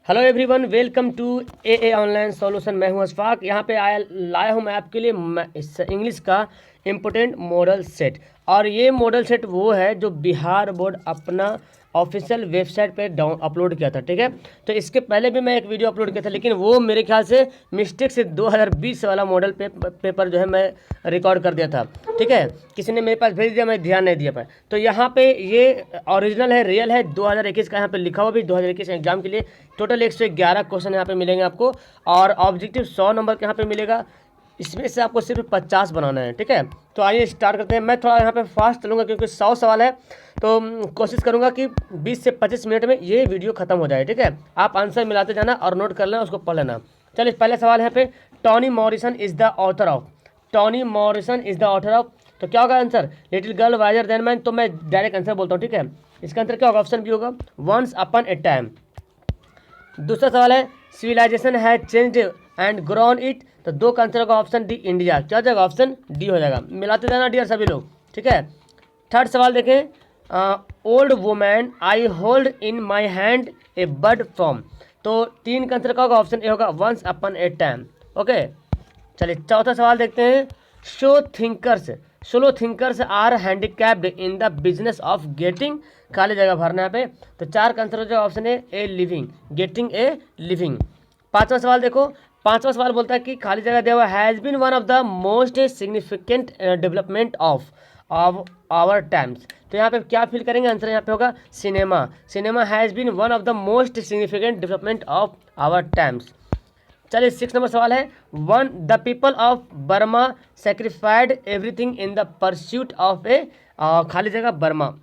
Hello everyone, welcome to a online solution. मैं हूं अशफाक। यहाँ पे लाया हूं मैं आपके लिए इंग्लिश का इम्पोर्टेंट मॉडल सेट। और ये मॉडल सेट वो है जो बिहार बोर्ड अपना ऑफिशियल वेबसाइट पे अपलोड किया था। ठीक है, तो इसके पहले भी मैं एक वीडियो अपलोड किया था, लेकिन वो मेरे ख्याल से मिस्टेक से 2020 वाला मॉडल पेपर जो है मैं रिकॉर्ड कर दिया था। ठीक है, किसी ने मेरे पास भेज दिया, मैं ध्यान नहीं दिया पाया। तो यहाँ पे ये ओरिजिनल है, रियल है, 2021 का यहाँ पे लिखा हुआ भी 2021 एग्जाम के लिए। टोटल 111 क्वेश्चन यहाँ पे मिलेंगे आपको, और ऑब्जेक्टिव 100 नंबर के यहाँ पे मिलेगा। इसमें से आपको सिर्फ 50 बनाना है। ठीक है, तो आइए स्टार्ट करते हैं। मैं थोड़ा यहाँ पे फास्ट चलूँगा क्योंकि 100 सवाल है, तो कोशिश करूँगा कि 20 से 25 मिनट में ये वीडियो खत्म हो जाए। ठीक है, आप आंसर मिलाते जाना और नोट कर लेना, उसको पढ़ लेना। चलिए, पहले सवाल यहाँ पे, Toni Morrison is the author of. Toni Morrison is the author of, तो क्या होगा answer? Little girl visor than man. तो मैं डायरेक्ट आंसर बोलता हूँ। ठीक है, इसका आंसर क्या होगा? ऑप्शन बी होगा, वंस अपॉन ए टाइम। दूसरा सवाल है, सिविलाइजेशन है चेंज्ड एंड ग्रोन इट। तो दो का आंसर होगा ऑप्शन डी, इंडिया। क्या हो जाएगा? ऑप्शन डी हो जाएगा। मिलाते जाना डियर सभी लोग। ठीक है, थर्ड सवाल देखें, old women I hold in my hand a bird from. तो तीन का आंसर क्या होगा? ऑप्शन ए होगा, once upon a time. Okay, चलिए चौथा सवाल देखते हैं, slow thinkers are handicapped in the business of getting. खाली जगह भरना है पे। तो चार का आंसर हो जाएगा option a living, getting a living. पांचवा सवाल देखो, पांचवा सवाल बोलता है कि खाली जगह दिया हुआ, has been one of the most significant development of our times. तो यहाँ पे क्या फील करेंगे? आंसर यहाँ पे होगा cinema. Cinema has been one of the most significant development of our times. चलिए 6 नंबर सवाल है, one the people of Burma sacrificed everything in the pursuit of a खाली जगह बर्मा।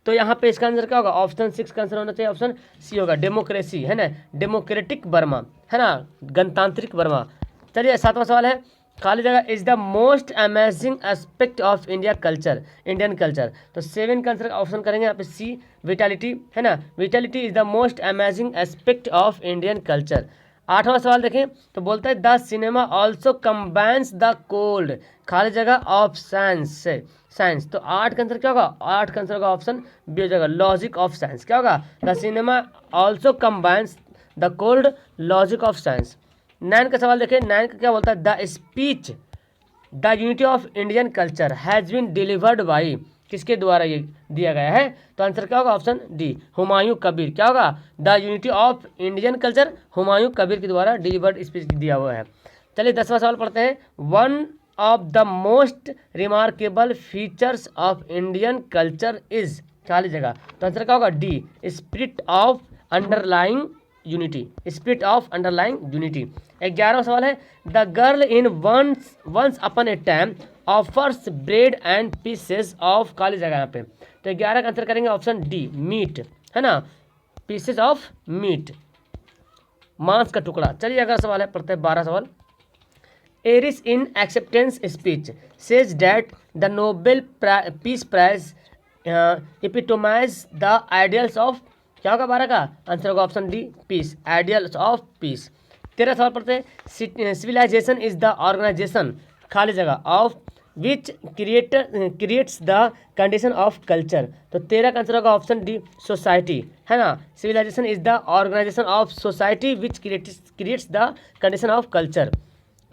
तो यहाँ पे इसका आंसर क्या होगा? ऑप्शन 6 का आंसर होना चाहिए, ऑप्शन सी होगा, डेमोक्रेसी, है ना, डेमोक्रेटिक बर्मा, है ना, गणतांत्रिक बर्मा। चलिए 7वां सवाल है, खाली जगह is the most amazing aspect of India culture, Indian culture. तो 7 का आंसर ऑप्शन करेंगे यहाँ पे सी, विटालिटी, है ना, vitality is the most amazing aspect of Indian culture. 8वां सवाल देखें, तो बोलता है the cinema also combines the cold खाली जगह ऑफ साइंस से साइंस। तो 8 का आंसर क्या होगा? 8 का आंसर होगा ऑप्शन बी हो जाएगा, लॉजिक ऑफ साइंस। क्या होगा? The cinema also combines the cold logic of science. 9 का सवाल देखें, 9 का क्या बोलता है, the speech the unity of Indian culture has been delivered by, किसके द्वारा ये दिया गया है? तो आंसर क्या होगा? Option D, Humayun Kabir. क्या होगा? The unity of Indian culture Humayun Kabir के द्वारा डिलीवर्ड स्पीच दिया हुआ है। चलिए 10वां सवाल पढ़ते हैं, one of the most remarkable features of Indian culture is खाली जगह। तो आंसर क्या होगा? D, spirit of underlying unity, spirit of underlying unity. 11वां सवाल है, the girl in once upon a time offers bread and pieces of खाली जगह यहाँ पे। तो 11 का आंसर करेंगे ऑप्शन डी, मीट, है ना, पीसेस ऑफ मीट, मांस का टुकड़ा। चलिए अगला सवाल है, पढ़ते हैं 12 सवाल, Arias in acceptance speech says that the Nobel peace prize epitomize the ideals of. क्या होगा 12 का आंसर? होगा option D, peace, ideals of peace. 13 सवाल पढ़ते हैं, सिविलाइजेशन इज द ऑर्गेनाइजेशन खाली जगह of which creates the condition of culture. तो 13 का आंसर होगा ऑप्शन डी, सोसाइटी, है ना, civilization is the organization of society which creates the condition of culture.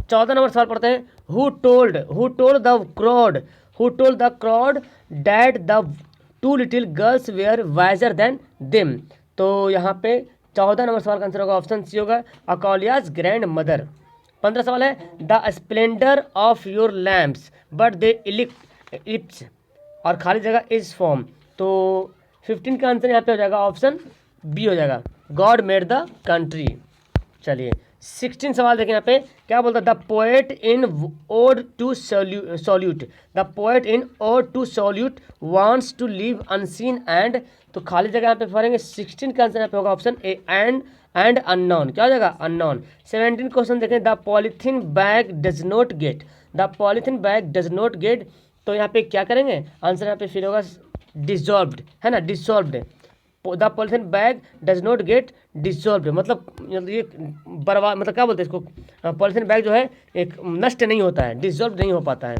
14 number सवाल पढ़ते हैं, who told the crowd that the two little girls were wiser than them. तो यहाँ पे 14 नंबर सवाल का आंसर होगा ऑप्शन सी होगा, अकौलियाज ग्रैंड मदर। 15 सवाल है, the splendour of your lamps but they ellipse और खाली जगह इज फॉर्म। तो 15 का आंसर यहाँ पे हो जाएगा ऑप्शन बी हो जाएगा, गॉड मेड द कंट्री। चलिए 16 सवाल देखें यहाँ पे, क्या बोलता है, the poet in ode to salute, the poet in ode to salute wants to live unseen and. तो खाली जगह यहाँ पे पढ़ेंगे 16 का आंसर यहाँ पे होगा ऑप्शन ए, एंड अननोन। क्या हो जाएगा? अननोन। 17 क्वेश्चन देखें, the polythene bag does not gate, the polythene bag does not gate. तो यहाँ पे क्या करेंगे? आंसर यहाँ पे फिर होगा डिसॉल्व्ड, है ना, dissolved. The polythene bag does not gate dissolved, मतलब ये बर्बाद, मतलब क्या बोलते हैं इसको, पॉलीथीन बैग जो है एक नष्ट नहीं होता है, डिसॉल्व नहीं हो पाता है।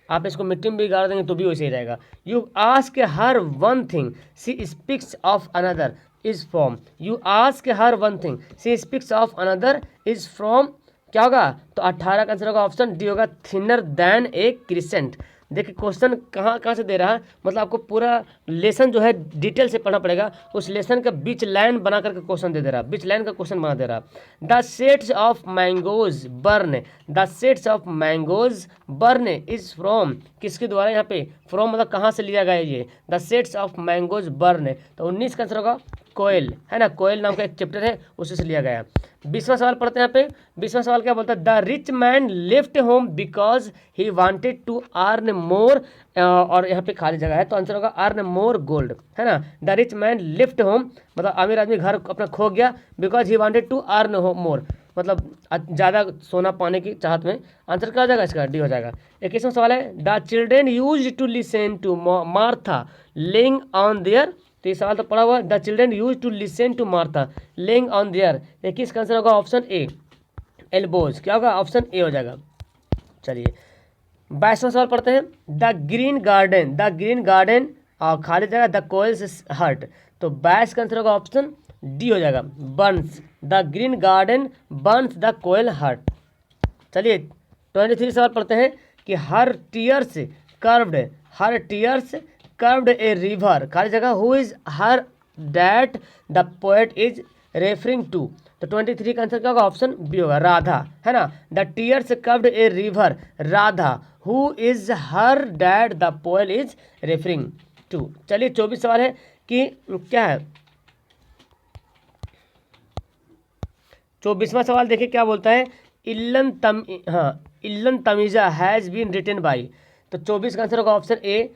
आप इसको मिट्टी में भी गाड़ देंगे तो भी वैसे ही रहेगा। You ask her one thing she speaks of another. Is from, you ask her one thing, she speaks of another, is from, क्या होगा? तो 18 का आंसर होगा ऑप्शन डी होगा, थिनर देन ए क्रिसेंट। देखिए क्वेश्चन कहाँ कहाँ से दे रहा है, मतलब आपको पूरा लेसन जो है डिटेल से पढ़ना पड़ेगा। उस लेसन का बीच लाइन बना करके क्वेश्चन दे रहा, बीच लाइन का क्वेश्चन बना दे रहा। The seeds of mangoes burn, the seeds of mangoes burn is from, किसके द्वारा? यहाँ पे फ्रॉम मतलब कहाँ से लिया गया ये, the seeds of mangoes burn. तो 19 का आंसर होगा कोयल, है ना, कोयल नाम का एक चैप्टर है उसी से लिया गया। 20वां सवाल पढ़ते हैं यहाँ पे। 20वां सवाल क्या बोलता है? The rich man left home because he wanted to earn more, और यहाँ पे खाली जगह है तो आंसर होगा अर्न मोर गोल्ड, है ना। The rich man left home मतलब अमीर आदमी घर अपना खो गया, because he wanted to earn more मतलब ज़्यादा सोना पाने की चाहत में। आंसर क्या हो जाएगा इसका? डी हो जाएगा। 21वां सवाल है, the children use to listen to Martha lying on there, तो ये सवाल तो पढ़ा हुआ। The children use to listen to Martha lying on there, 21 का आंसर होगा ऑप्शन ए, एल्बोज। क्या होगा? ऑप्शन ए हो जाएगा। चलिए 22वां सवाल पढ़ते हैं। The green garden, the green garden और खाली जगह द कोयल्स हर्ट, तो 22 का आंसर होगा ऑप्शन डी हो जाएगा, burns. The green garden burns the koel hurt. चलिए 23 सवाल पढ़ते हैं कि her tears carved, her tears carved a river, खाली जगह who is her that the poet is referring to, तो 23 का आंसर क्या होगा? ऑप्शन बी होगा, राधा, है ना। The tears carved a river Radha, who is her that the poet is referring to. चलिए 24 सवाल है कि क्या है, 24वां सवाल देखिए क्या बोलता है। इल्लन तमीजा हैज़ बीन रिटन बाई, तो 24 का आंसर होगा ऑप्शन ए,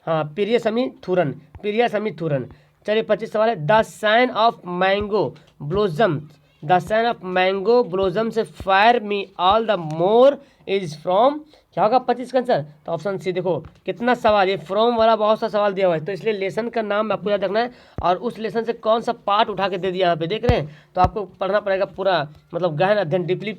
हाँ, प्रियसमी थूरन, प्रियसमी थूरन। चलिए 25 सवाल है। The sign of mango blossom, the sign of mango blossom set fire me all the more is from, क्या होगा 25 का आंसर? तो ऑप्शन सी। देखो कितना सवाल, ये फ्रॉम वाला बहुत सा सवाल दिया हुआ है, तो इसलिए लेसन का नाम आपको याद रखना है और उस लेसन से कौन सा पार्ट उठा के दे दिया यहाँ पे देख रहे हैं, तो आपको पढ़ना पड़ेगा पूरा, मतलब गहन अध्ययन डीपली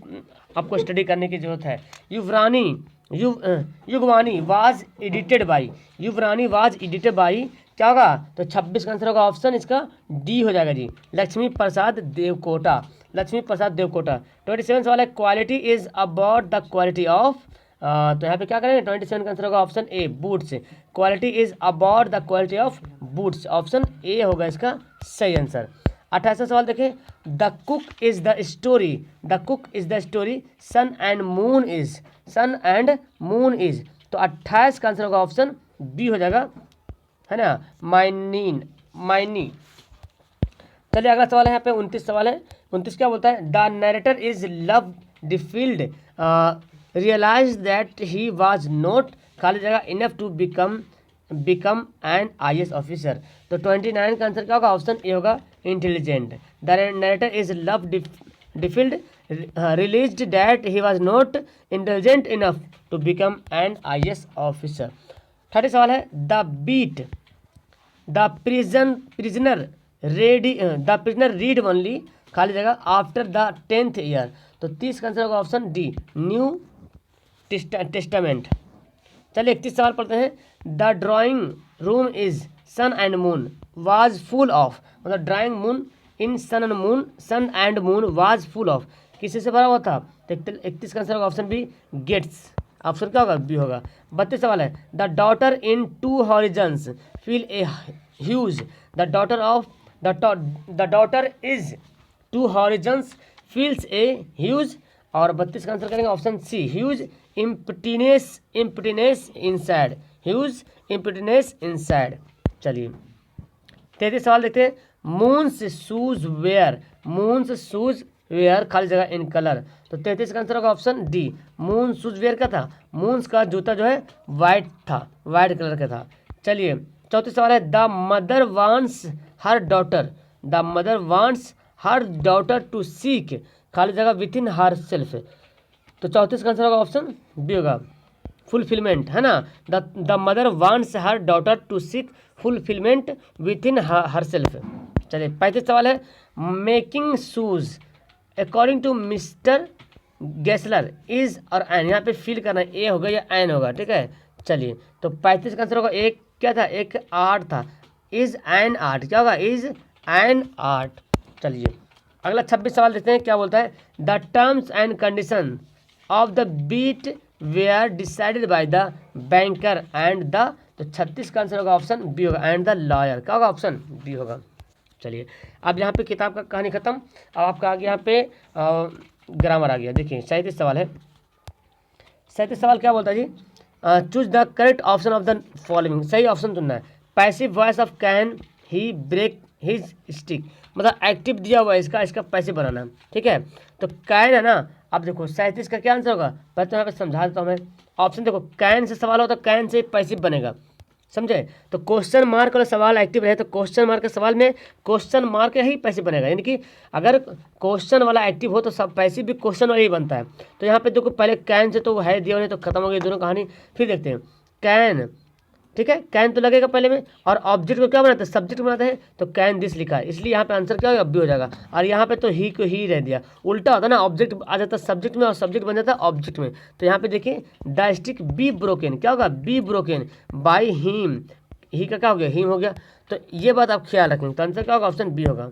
आपको स्टडी करने की जरूरत है। Yuvrani Yugvani was edited by, Yuvrani was edited by, क्या होगा? तो 26 का आंसर होगा ऑप्शन इसका डी हो जाएगा जी, लक्ष्मी प्रसाद देवकोटा, लक्ष्मी प्रसाद देवकोटा। 27 सवाल है, quality is about the quality of, तो यहाँ पे क्या करेंगे? 27 का आंसर होगा option A, boots. Quality is about the quality of boots, option A होगा इसका सही आंसर। 28वां सवाल देखें। The cook is the story, the cook is the story sun and moon is, sun and moon is, तो 28 का answer होगा option B हो जाएगा, है ना, माइनीन, माइनी। चलिए अगला सवाल है यहाँ पे 29 सवाल है। 29 क्या बोलता है? The narrator is love defiled realize that he was not, खाली जगह enough to become an IAS officer, तो 29 का आंसर क्या होगा? ऑप्शन ए होगा, intelligent. The narrator is love defiled released that he was not intelligent enough to become an IAS officer. 30 सवाल है। The beat the prisoner read only, खाली जगह after the 10th year, तो 30 का answer होगा option D, new testament. चलिए 31 सवाल पढ़ते हैं। The drawing room is sun and moon was full of, मतलब drawing moon in sun and moon was full of, किसी से भरा हुआ था? तो 31 का आंसर होगा ऑप्शन बी, गेट्स, ऑप्शन क्या होगा? बी होगा। 32 सवाल है। The daughter in two horizons feel a huge, the daughter is two horizons feels a huge, और 32 का आंसर करेंगे option C, huge emptiness inside, huge emptiness inside. चलिए 33 सवाल देखते हैं। Moon's shoes were, moon's shoes were, खाली जगह in colour, तो 33 का आंसर होगा option D, moon shoes were का था, मून्स का जूता जो है वाइट था, वाइट कलर का था। चलिए 34 सवाल है। The mother wants her daughter, the mother wants her daughter to seek, खाली जगह विथ इन हर सेल्फ, तो 34 का आंसर होगा ऑप्शन बी होगा, फुलफिलमेंट, है ना। The mother wants her daughter to seek fulfilment within herself. चलिए 35 सवाल है। Making shoes according to Mister Gessler is और एन, यहाँ पे फील करना है, ए होगा या एन होगा, ठीक है। चलिए तो 35 का आंसर होगा एक क्या था, एक आर्ट था, इज एन आर्ट, क्या होगा? Is and art. चलिए अगला 26 सवाल देखते हैं क्या बोलता है। The terms and condition of the beat were decided by the banker and the, तो 36 का आंसर होगा ऑप्शन बी होगा, एंड द लॉयर। क्या होगा? ऑप्शन बी होगा। चलिए अब यहाँ पे किताब का कहानी खत्म। अब आपका आगे यहाँ पे ग्रामर आ गया। देखिए 37 सवाल है। 37 सवाल क्या बोलता है जी, choose the correct option of the following. सही ऑप्शन चुनना है। Passive voice of can he break his stick, मतलब एक्टिव दिया हुआ है इसका पैसिव बनाना है। ठीक है, तो कैन है ना। अब देखो 37 का क्या आंसर होगा, पहले तो यहाँ पे समझा देता हूँ मैं। ऑप्शन देखो, कैन से सवाल हो तो कैन से पैसिव बनेगा, समझे। तो क्वेश्चन मार्क वाला सवाल एक्टिव रहे तो क्वेश्चन मार्क के सवाल में क्वेश्चन मार्क ही पैसिव बनेगा। यानी कि अगर क्वेश्चन वाला एक्टिव हो तो सब पैसिव भी क्वेश्चन वाला ही बनता है। तो यहाँ पे देखो पहले कैन से तो है दिया, नहीं तो खत्म हो गई दोनों कहानी। फिर देखते हैं कैन, ठीक है, कैन तो लगेगा पहले में। और ऑब्जेक्ट को क्या बनाते हैं, सब्जेक्ट बनाते हैं। तो कैन दिस लिखा है, इसलिए यहाँ पे आंसर क्या होगा, बी हो जाएगा। और यहाँ पे तो ही को ही रह दिया, उल्टा होता है ना, ऑब्जेक्ट आ जाता है सब्जेक्ट में और सब्जेक्ट बन जाता है ऑब्जेक्ट में। तो यहाँ पे देखिए द स्टिक बी ब्रोकन, क्या होगा, बी ब्रोकन बाई हिम। ही का क्या हो गया, हिम हो गया। तो ये बात आप ख्याल रखेंगे। तो आंसर क्या होगा, ऑप्शन बी होगा।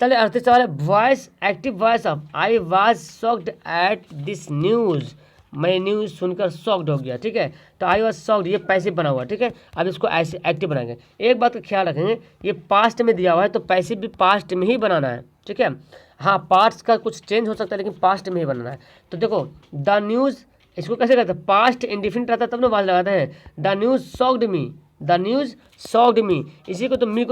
चलिए 38 सवाल है। Voice active voice of I was shocked at this news, मैं न्यूज़ सुनकर शॉक्ड हो गया। ठीक है, तो आई वाज शॉक्ड ये पैसिव बना हुआ। ठीक है, अब इसको ऐसे एक्टिव बनाएंगे। एक बात का ख्याल रखेंगे, ये पास्ट में दिया हुआ है तो पैसिव भी पास्ट में ही बनाना है। ठीक है, हाँ पार्ट्स का कुछ चेंज हो सकता है लेकिन पास्ट में ही बनाना है। तो देखो द न्यूज़, इसको कैसे कहते हैं, पास्ट इंडिफिनिट रहता है तब ना वाज लगाते हैं। The news shocked me, the news shocked मी। इसी को तो मी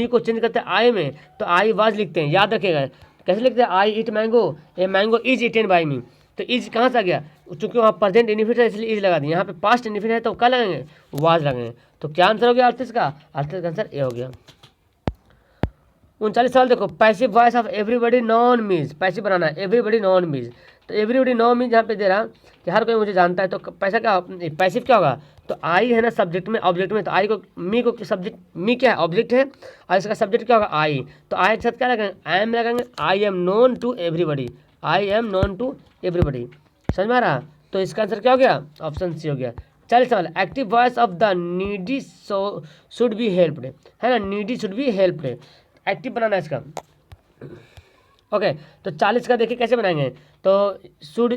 को चेंज करते हैं आई में, तो आई वाज लिखते हैं, याद रखिएगा। कैसे लिखते हैं, I eat mango, a mango is eaten by me. तो इज कहाँ से आ गया, चूंकि वहाँ प्रेजेंट इंडिफिनिट है इसलिए इज लगा दिया। यहाँ पे पास्ट इंडिफिनिट है तो क्या लगाएंगे, वाज लगाएंगे। तो क्या आंसर हो गया 38 का, 38 का आंसर ए हो गया। 39 सवाल देखो। Passive voice of everybody non मीज, पैसिव बनाना है, एवरीबडी नॉन मीज। तो एवरीबडी नॉन मीज यहाँ पे दे रहा कि हर कोई मुझे जानता है। तो पैसा क्या, पैसिव क्या होगा, तो आई है ना सब्जेक्ट में, ऑब्जेक्ट में। तो आई को मी को सब्जेक्ट, मी क्या है, ऑब्जेक्ट है, और इसका सब्जेक्ट क्या होगा, आई। तो आई के साथ क्या लगाएंगे, आई एम लगाएंगे। I am known to everybody, I am known to everybody. समझ में आ रहा। तो इसका आंसर क्या हो गया, ऑप्शन सी हो गया। 40 सवाल। Active voice of the needy should be helped, है ना, needy should be helped, active बनाना है इसका। ओके, तो 40 का देखिए कैसे बनाएंगे। तो should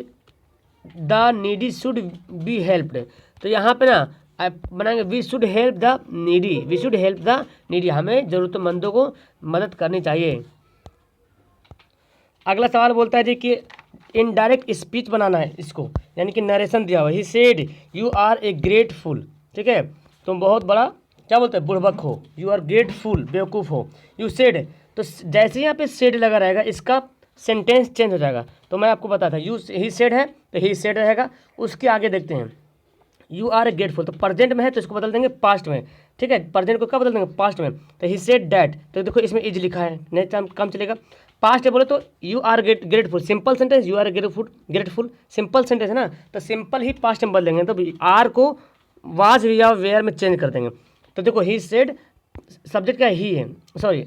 the needy should be helped, तो यहाँ पे ना बनाएंगे we should help the needy, we should help the needy, हमें ज़रूरतमंदों को मदद करनी चाहिए। अगला सवाल बोलता है जी कि इनडायरेक्ट स्पीच बनाना है इसको, यानी कि नरेशन दिया हुआ। He said you are a grateful, ठीक है, तुम बहुत बड़ा क्या बोलते हैं, बुड़बक हो। यू आर ग्रेटफुल, बेवकूफ़ हो। यू सेड, तो जैसे यहाँ पे सेड लगा रहेगा इसका सेंटेंस चेंज हो जाएगा। तो मैं आपको बताता यू ही सेड है तो ही सेड रहेगा। उसके आगे देखते हैं, यू आर ए ग्रेटफुल, तो प्रेजेंट में है तो इसको बदल देंगे पास्ट में। ठीक है, प्रेजेंट को कब बदल देंगे, पास्ट में। तो ही सेड डैट, तो देखो इसमें इज लिखा है, नहीं टाइम कम चलेगा। पास्ट है बोले तो you are grateful, simple sentence, you are grateful simple sentence है ना, तो सिंपल ही पास्ट में बदल देंगे। तो आर को वाज या वेयर में चेंज कर देंगे। तो देखो ही सेड, सब्जेक्ट क्या है, ही है, सॉरी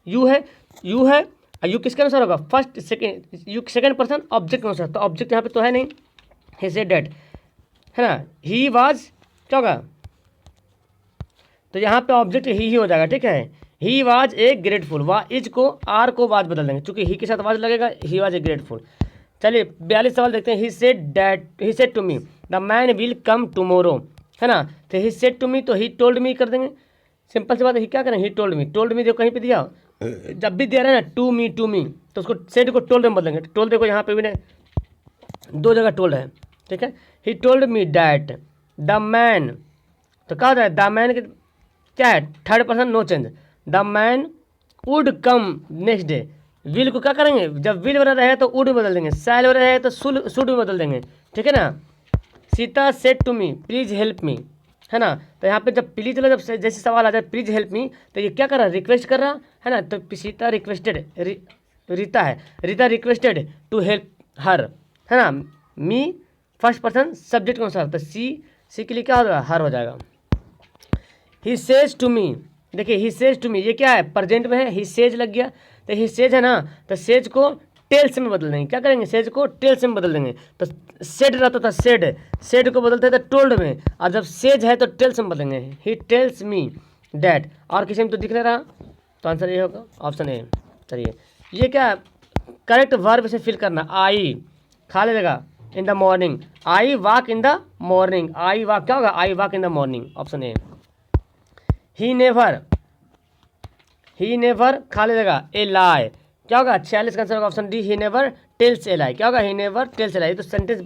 यू है, यू है, यू किसके अनुसार होगा, first second, you second person object के अनुसार। तो ऑब्जेक्ट यहाँ पे तो है नहीं, ही सेड डैट, है ना। ही वाज क्या होगा, तो यहाँ पे ऑब्जेक्ट ही हो जाएगा। ठीक है, ही वाज ए ग्रेटफुल, वा इज को आर को वाज बदल देंगे, चूंकि ही के साथ वाज लगेगा, ही वाज ए ग्रेटफुल। चलिए 42 सवाल देखते हैं। He said that, he said to me the man will come tomorrow, है ना। तो ही सेड टू मी, तो ही टोल्ड मी कर देंगे, सिंपल सी बात है। ही क्या करें, ही टोल्ड मी, टोल्ड मी देखो कहीं पे दिया, जब भी दे रहे हैं ना टू मी, तो उसको सेड को टोल्ड में बदलेंगे। टोल्ड देखो यहाँ पे भी नहीं, दो जगह टोल्ड है। ठीक है, he told me that the man, तो क्या होता है, द मैन क्या है, third person no change, the man would come next day. Will को क्या करेंगे, जब विल बना रहेगा तो वुड में बदल देंगे, शैल बना रहेगा तो शुड में बदल देंगे। ठीक है ना। Sita said to me please help me, है ना। तो यहाँ पे जब प्लीज जब जैसे सवाल आ जाए प्लीज हेल्प मी, तो ये क्या कर रहा है, रिक्वेस्ट कर रहा है ना। तो सीता रिक्वेस्टेड, रीता है, Rita requested to help her, है ना। मी फर्स्ट पर्सन सब्जेक्ट के अनुसार, तो सी के लिए क्या होगा, हर हो जाएगा। ही सेज टू मी, देखिए ही सेज टू मी, ये क्या है, प्रेजेंट में है, ही सेज लग गया। तो ही सेज है ना, तो सेज को टेल्स में बदल देंगे। क्या करेंगे, सेज को टेल्स में बदल देंगे। तो सेड रहता था, सेड को बदलते थे टोल्ड में, और जब सेज है तो टेल्स में बदलेंगे। ही टेल्स मी डैट, और किसी में तो दिख नहीं रहा, तो आंसर ये होगा ऑप्शन ए। चलिए ये क्या करेक्ट वर्ब से फिल करना, आई खाली जगह in the morning, I walk in the morning, I walk क्या होगा, I walk in the morning, option A. He never खाली जगह ए लाई, क्या होगा 46 का आंसर होगा option D, he never tells a lie, क्या होगा, ही नेवर टेल्स ए लाई, तो सेंटेंस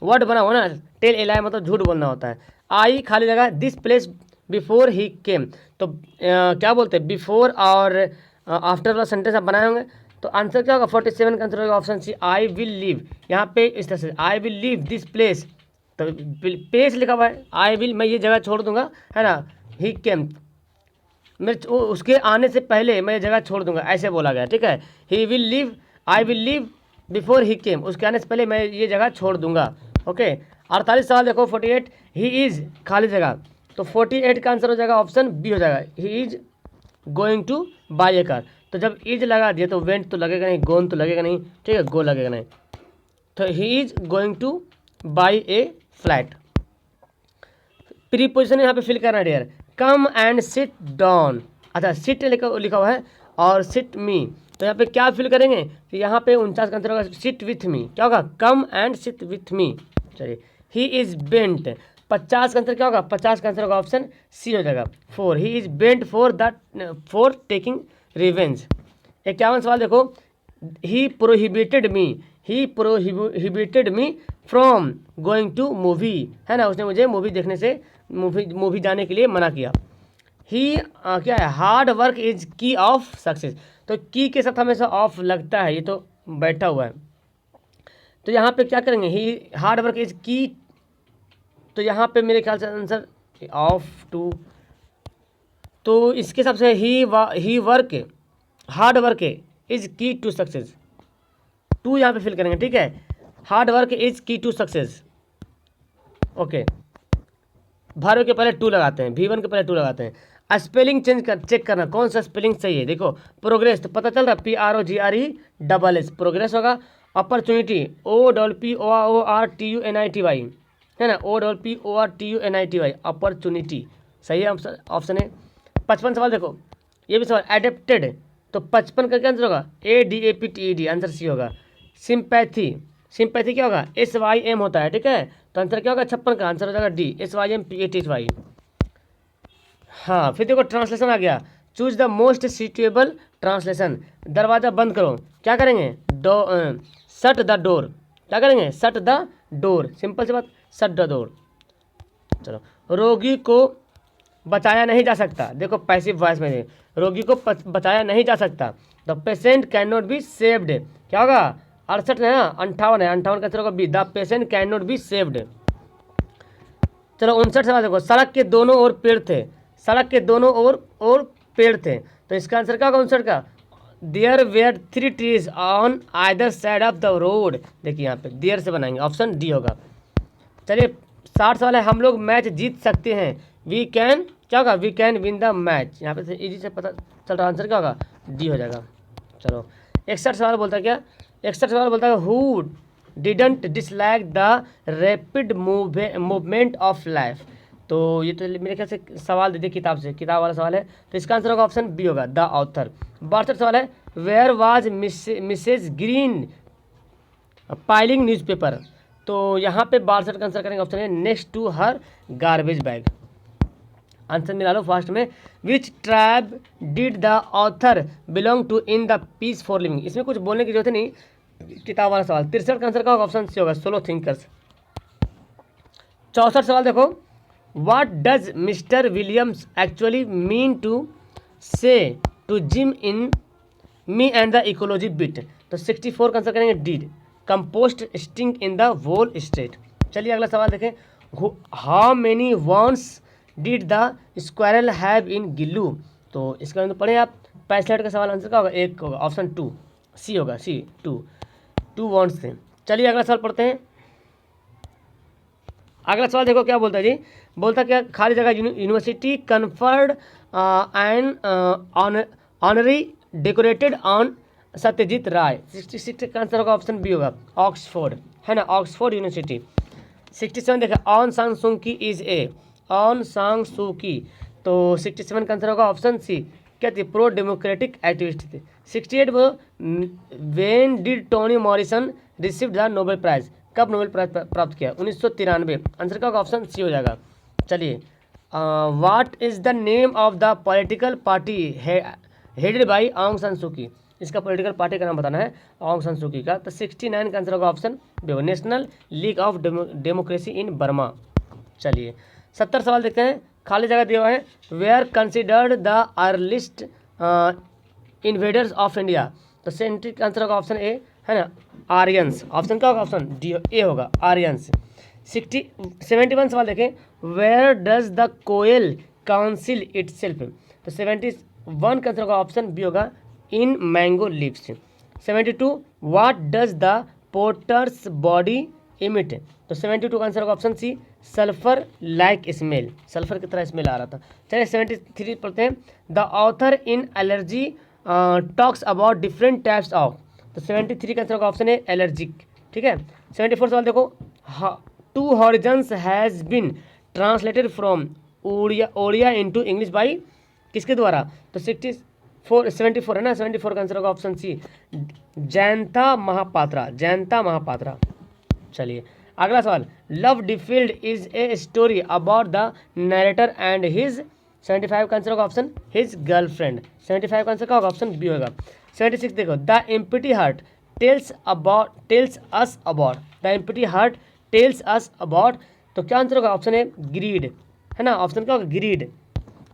वर्ड बना हुआ ना, टेल ए लाई मतलब झूठ बोलना होता है। आई खाली जगह दिस प्लेस बिफोर ही केम, तो क्या बोलते हैं बिफोर और आफ्टर वाला सेंटेंस आप बनाए होंगे, तो आंसर क्या होगा 47 का आंसर होगा option C, I will leave. यहाँ पे इस तरह से I will leave this place, तो प्लेस लिखा हुआ है, आई विल मैं ये जगह छोड़ दूंगा, है ना, ही केम मैं उसके आने से पहले मैं ये जगह छोड़ दूंगा, ऐसे बोला गया, ठीक है। He will leave, I will leave before he came, उसके आने से पहले मैं ये जगह छोड़ दूंगा, ओके। 48 सवाल देखो 48, ही इज खाली जगह, तो 48 का आंसर हो जाएगा ऑप्शन बी हो जाएगा, ही is going to buy A car, तो जब इज लगा दिया तो वेंट तो लगेगा नहीं, गोन तो लगेगा नहीं, ठीक है, गो लगेगा नहीं, तो he is going to buy a flat. Preposition यहाँ पे फिल करना है dear, come and sit down, अच्छा सिट लिखा हुआ है और सिट मी, तो यहाँ पे क्या फिल करेंगे, तो यहाँ पे 49 का आंसर होगा सिट विथ मी, क्या होगा कम एंड सिट विथ मी। चलिए ही इज बेंट, 50 का आंसर क्या होगा, 50 का आंसर होगा ऑप्शन सी हो जाएगा 4, he is bent for taking revenge. 51 सवाल देखो, he prohibited me from going to movie, है ना, उसने मुझे मूवी देखने से मूवी जाने के लिए मना किया। ही क्या है, हार्ड वर्क इज की ऑफ सक्सेस, तो की के साथ हमेशा ऑफ लगता है, ये तो बैठा हुआ है, तो यहाँ पे क्या करेंगे, ही हार्ड वर्क इज की, तो यहाँ पे मेरे ख्याल से आंसर ऑफ टू, तो इसके हिसाब से ही वर्क हार्ड वर्क इज की टू सक्सेस, टू यहाँ पे फिल करेंगे, ठीक है, हार्ड वर्क इज की टू सक्सेस, ओके। वर्ब के पहले टू लगाते हैं, V1 के पहले टू लगाते हैं। स्पेलिंग चेक करना कौन सा स्पेलिंग सही है, देखो प्रोग्रेस तो पता चल रहा PROGRESS प्रोग्रेस होगा, अपॉर्चुनिटी OPPORTUNITY है ना, OPPORTUNITY अपॉर्चुनिटी सही है ऑप्शन है। 55 सवाल देखो, ये भी सवाल एडेप्टेड, तो 55 का क्या आंसर होगा ADAPTED, आंसर सी होगा। सिंपैथी क्या होगा SYM होता है, ठीक है, तो आंसर क्या होगा 56 का आंसर हो जाएगा डी SYMPATY। हाँ फिर देखो ट्रांसलेशन आ गया, choose the most suitable translation, दरवाज़ा बंद करो, क्या करेंगे शट द डोर, क्या करेंगे शट द डोर, सिंपल सी बात शट द डोर। चलो रोगी को बचाया नहीं जा सकता, देखो पैसिव वॉइस में रोगी को बचाया नहीं जा सकता, the patient can not be saved, क्या होगा 68 है ना 58 है, 58 का आंसर होगा B, the patient can not be saved. चलो 59 सवाल देखो, सड़क के दोनों ओर पेड़ थे, सड़क के दोनों ओर पेड़ थे, तो इसका आंसर क्या होगा 59 का, there were 3 trees on either side of the road, देखिए यहाँ पे देयर से बनाएंगे, ऑप्शन डी होगा। चलिए 60 सवाल है, हम लोग मैच जीत सकते हैं, वी कैन क्या होगा we can win the match, यहाँ पे इजी से पता चल रहा आंसर क्या होगा डी हो जाएगा। चलो 61 सवाल बोलता है क्या, 61 सवाल बोलता है who didn't dislike the rapid movement of life, तो ये तो मेरे ख्याल से सवाल दे दिए किताब से, किताब वाला सवाल है, तो इसका आंसर होगा ऑप्शन बी होगा द ऑथर। 62 सवाल है, where was Mrs Green piling newspaper, तो यहाँ पे 62 का आंसर करेंगे ऑप्शन है next to her garbage bag. Answer मिला लो फास्ट में, which tribe did the author belong to in the peace for living, इसमें कुछ बोलने की जरूरत नहीं, किताब वाला सवाल। 63 का आंसर का ऑप्शन सी होगा सोलो थिंकर्स। 64 सवाल देखो, what does mister Williams actually mean to say to Jim in me and the ecology bit, तो 64 का आंसर करेंगे D compost sting in the whole straight. चलिए अगला सवाल देखें, how many ones did the squirrel have in Gillu, तो इसका answer पढ़े आप, 65 का सवाल आंसर का होगा एक होगा ऑप्शन टू सी होगा, सी टू वॉन्ट्स थे। चलिए अगला सवाल पढ़ते हैं, अगला सवाल देखो क्या बोलता है जी, बोलता क्या खाली जगह university conferred and honorary decorated on Satyajit Ray, 66 का आंसर होगा ऑप्शन बी होगा ऑक्सफोर्ड, है ना, ऑक्सफोर्ड यूनिवर्सिटी। 67 देखा ऑन सांग सू की इज ए, ऑन सांग सू की, तो 67 का आंसर होगा ऑप्शन सी, क्या थी, प्रो डेमोक्रेटिक एक्टिविस्ट थी। 68 वो when did Toni Morrison receive the Nobel Prize, कब नोबेल प्राइज प्राप्त किया, 1993। आंसर का ऑप्शन सी हो जाएगा। चलिए, what is the name of the political party headed by आंग सान सू की, इसका पॉलिटिकल पार्टी का नाम बताना है आंग सान सू की का। तो 69 का आंसर होगा option B, National League of Democracy in Burma. चलिए 70 सवाल देखते हैं, खाली जगह दिया हुआ है। Were considered the earliest invaders of India, तो सेंट्रिक आंसर होगा ऑप्शन ए, है ना, आर्यंस। ऑप्शन क्या होगा, ऑप्शन डी ए होगा, आर्यंस। 71 सवाल देखें, where does the koel conceal itself, तो 71 का आंसर होगा ऑप्शन बी होगा, in mango leaves. 72 what does the potter's body emit, तो 72 का आंसर होगा option C, sulphur like smell, sulphur की तरह स्मेल आ रहा था। चलिए 73 पढ़ते हैं, the author in allergy talks about different types of, तो 73 का आंसर होगा ऑप्शन ए, एलर्जिक। ठीक है, 74 सवाल देखो, two horizons has been translated from Odia into English by, किसके द्वारा, तो 74 है ना, 74 का आंसर होगा ऑप्शन सी, जयंता महापात्रा, जयंता महापात्रा। चलिए अगला सवाल, love डिफील्ड is a story about the narrator and his, 75 का आंसर होगा ऑप्शन हिज गर्लफ्रेंड। 75 का आंसर का होगा ऑप्शन बी होगा। 76 देखो, the empty heart tells us about, the empty heart tells us about, तो क्या आंसर होगा, ऑप्शन है ग्रीड, है ना, ऑप्शन क्या होगा, ग्रीड।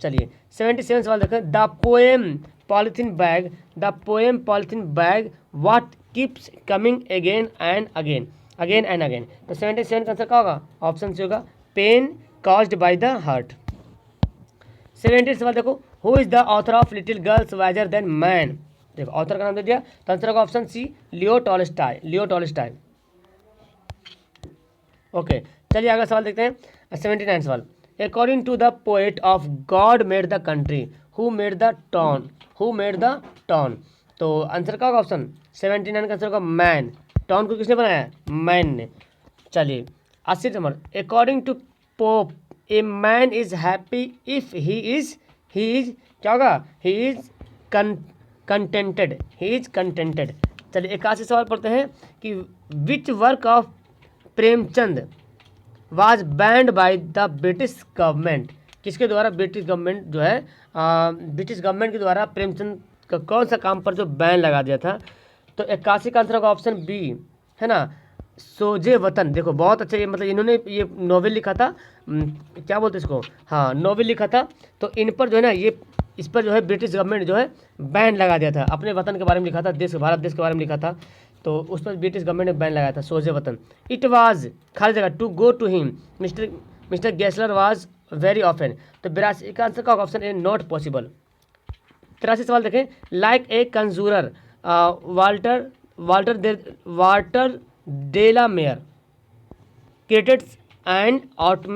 चलिए 77 सवाल देखो, the poem polythene bag, the poem polythene bag what keeps coming again and again, again and again, तो 77 का आंसर क्या होगा, ऑप्शन सी होगा, pain caused by the heart. 78 सवाल देखो, who is the author of little girls wiser than man, देखो author का नाम दे दिया, तो आंसर होगा option C, Leo Tolstoy, Leo Tolstoy. Okay, चलिए अगला सवाल देखते हैं, 79 सवाल, according to the poet of God made the country, who made the town, who made the town, तो आंसर क्या होगा, ऑप्शन 79 का आंसर होगा मैन, टाउन को किसने बनाया, मैन ने। चलिए 80 number, according to Pope a man is happy if he is क्या होगा, he is contented, he is contented. चलिए 81 सवाल पढ़ते हैं कि which work of Premchand was banned by the British government, किसके द्वारा ब्रिटिश गवर्नमेंट जो है, ब्रिटिश गवर्नमेंट के द्वारा प्रेमचंद का कौन सा काम पर जो बैन लगा दिया था, तो 81 का आंसर होगा ऑप्शन बी, है ना, सोजे वतन। देखो बहुत अच्छा, ये मतलब इन्होंने ये नॉवेल लिखा था, क्या बोलते हैं इसको, हाँ नॉवेल लिखा था, तो इन पर जो है ना, ये इस पर जो है ब्रिटिश गवर्नमेंट जो है बैन लगा दिया था, अपने वतन के बारे में लिखा था, देश भारत देश के बारे में लिखा था, तो उस पर ब्रिटिश गवर्नमेंट ने बैन लगाया था, सोजे वतन। इट वाज खाली जगह to go to him Mister Gessler was very often, तो 82 का आंसर का ऑप्शन ए, नॉट पॉसिबल। 83 सवाल देखें, like a conjurer Walter de la Mare created and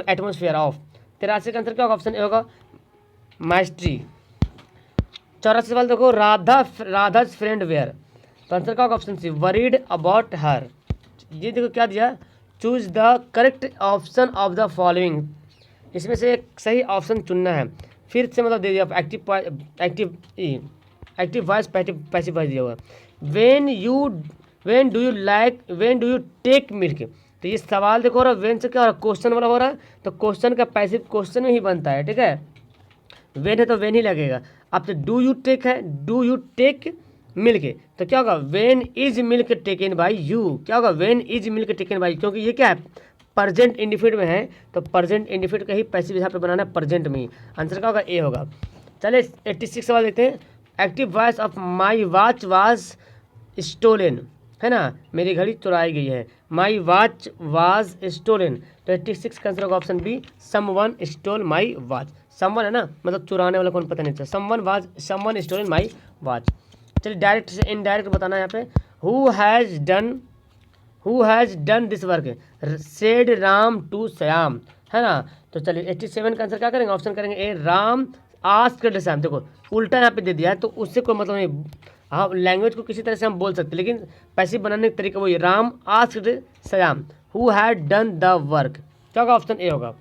atmosphere of, 83 का आंसर क्या होगा, ऑप्शन ए होगा, माइस्ट्री। 84 सवाल देखो, राधाज फ्रेंड वेयर, तो आंसर क्या होगा, option C, worried about her. ये देखो क्या दिया, choose the correct option of the following, इसमें से एक सही ऑप्शन चुनना है। फिर से मतलब दे दिया, एक्टिव वॉइस पैसिव वॉइस दिया हुआ। When do you take milk, तो ये सवाल देखो रहा, वेन से क्या हो रहा है, क्वेश्चन वाला हो रहा है, तो क्वेश्चन का पैसिव क्वेश्चन में ही बनता है, ठीक है, वेन है तो वेन ही लगेगा। अब तो डू यू टेक है, डू यू टेक मिल्क, तो क्या होगा, when is milk taken by you, क्या होगा, when is milk taken by, क्योंकि ये क्या है, प्रेजेंट इंडिफिनिट में है, तो प्रेजेंट इंडिफिनिट का ही पैसिव यहाँ पे बनाना है, प्रेजेंट में ही। आंसर क्या होगा, ए होगा। चलिए 86 सवाल देखते हैं, active voice of my watch was stolen, है ना, मेरी घड़ी चुराई गई है, माई वॉच वाज स्टोलन, तो 86 का आंसर होगा option B, someone stole my watch. Someone है ना, मतलब चुराने वाला कौन पता नहीं था, समवन स्टोलन माई वॉच। चलिए डायरेक्ट से इनडायरेक्ट बताना है यहाँ पे, who has done this work said Ram to Shyam, है ना, तो चलिए 87 का आंसर क्या करेंगे, ऑप्शन करेंगे ए, राम आस्क्ड श्याम। देखो उल्टा यहाँ पे दे दिया है, तो उससे कोई मतलब नहीं, हाँ लैंग्वेज को किसी तरह से हम बोल सकते हैं, लेकिन पैसिव बनाने का तरीका वही, Ram asked Shyam who had done the work, क्या होगा, ऑप्शन ए होगा।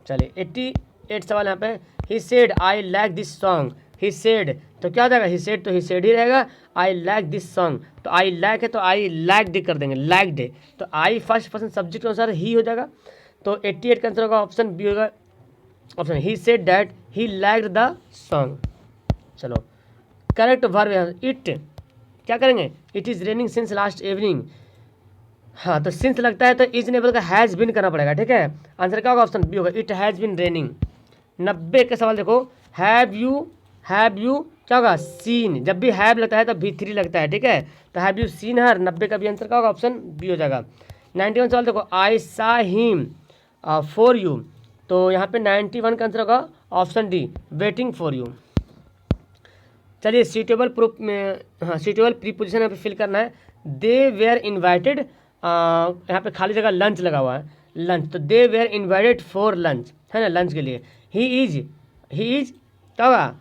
चलिए 88 सवाल यहाँ पे, he said I like this song, he said तो क्या हो जाएगा, ही सेड तो ही सेड ही रहेगा, आई लाइक दिस सॉन्ग तो आई लाइक है तो आई लाइक डे कर देंगे, लाइक डे तो आई फर्स्ट पर्सन सब्जेक्ट के अनुसार ही हो जाएगा। तो 88 का आंसर होगा ऑप्शन बी होगा, option he said that he liked the song. चलो करेक्ट वर्ब है इट, क्या करेंगे, it is raining since last evening. हाँ तो सिंस लगता है तो इज ने बोलकर हैज़ बिन करना पड़ेगा, ठीक है। आंसर क्या होगा, ऑप्शन बी होगा, इट हैज़ बिन रेनिंग। 90 का सवाल देखो, हैव यू क्या होगा, सीन, जब भी हैव लगता है तो V3 लगता है, ठीक है। तो हैव यू सीन हर, 90 का भी आंसर क्या होगा, ऑप्शन बी हो जाएगा। 91 सवाल देखो, आई सा हिम फॉर यू, तो यहाँ पे 91 का आंसर होगा option D, waiting for you. चलिए सीटेबल प्रूफ में, हाँ सीटेबल प्रीपोजिशन यहाँ पे फिल करना है। दे वेयर इन्वाइटेड, यहाँ पे खाली जगह लंच लगा हुआ है, लंच, तो दे वेयर इन्वाइटेड फॉर लंच, है ना, लंच के लिए। ही इज क्या होगा,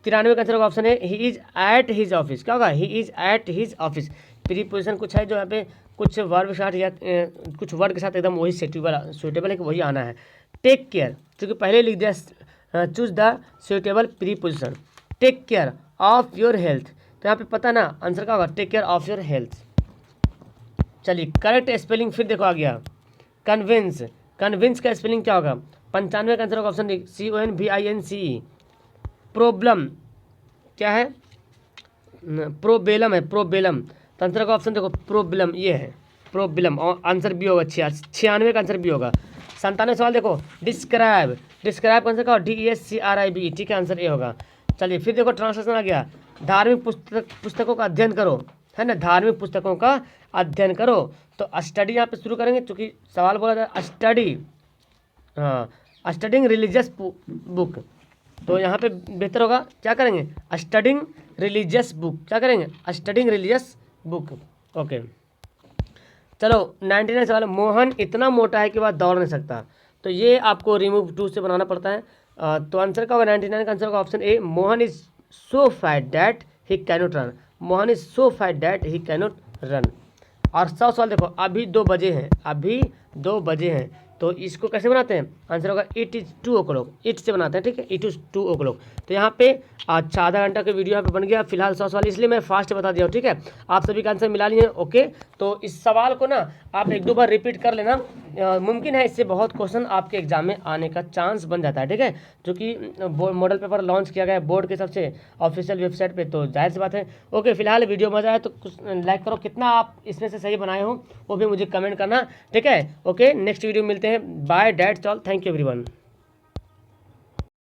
93 का आंसर होगा ऑप्शन है, he is at his office, क्या होगा, he is at his office. Preposition कुछ है जो यहाँ पे कुछ वर्ब के साथ या कुछ वर्ड के साथ एकदम वही सुटेबल है कि वही आना है। टेक केयर, क्योंकि पहले लिख दिया, choose the suitable preposition. Take care of your health, तो यहाँ पे पता ना आंसर क्या होगा, take care of your health. चलिए करेक्ट स्पेलिंग फिर देखो आ गया, कन्विंस, कन्विंस का स्पेलिंग क्या होगा, 95 का आंसर होगा ऑप्शन डी, CONVINCE। प्रॉब्लम क्या है, प्रोबेलम है, प्रोबेलम, तो आंसर का ऑप्शन देखो प्रोबेलम, ये है प्रोबेलम, और आंसर बी होगा, 96 का आंसर बी होगा। 97 सवाल देखो, डिस्क्राइब, डिस्क्राइब का आंसर क्या होगा, DESCRIB, ठीक है, आंसर ए होगा। चलिए फिर देखो ट्रांसलेशन आ गया, धार्मिक पुस्तकों का अध्ययन करो, है ना, धार्मिक पुस्तकों का अध्ययन करो। तो स्टडी यहाँ पे शुरू करेंगे, क्योंकि सवाल बोला था स्टडी, हाँ स्टडिंग रिलीजियस बुक, तो यहाँ पे बेहतर होगा क्या करेंगे, स्टडिंग रिलीजियस बुक, क्या करेंगे, स्टडिंग रिलीजियस बुक। ओके चलो 99 सवाल, मोहन इतना मोटा है कि वह दौड़ नहीं सकता, तो ये आपको रिमूव टू से बनाना पड़ता है। तो आंसर का होगा 99 का आंसर होगा option A, Mohan is so fat that he cannot run, Mohan is so fat that he cannot run. और 100 सवाल देखो, अभी 2 बजे हैं, अभी 2 बजे हैं, तो इसको कैसे बनाते हैं, आंसर होगा इट इज़ 2 o'clock, इट से बनाते हैं, ठीक है, इट इज़ 2 o'clock। तो यहाँ पे अच्छा आधा घंटा का वीडियो यहाँ पे बन गया, फिलहाल 100 सवाल, इसलिए मैं फास्ट बता दिया हूँ, ठीक है। आप सभी का आंसर मिला लिए, ओके। तो इस सवाल को ना आप 1-2 बार रिपीट कर लेना, मुमकिन है इससे बहुत क्वेश्चन आपके एग्जाम में आने का चांस बन जाता है, ठीक है, जो कि मॉडल पेपर लॉन्च किया गया है बोर्ड के सबसे ऑफिशियल वेबसाइट पे, तो जाहिर सी बात है। ओके फिलहाल वीडियो मजा आया तो कुछ लाइक करो, कितना आप इसमें से सही बनाए हो वो भी मुझे कमेंट करना, ठीक है। ओके नेक्स्ट वीडियो मिलते हैं, bye that's all, thank you everyone.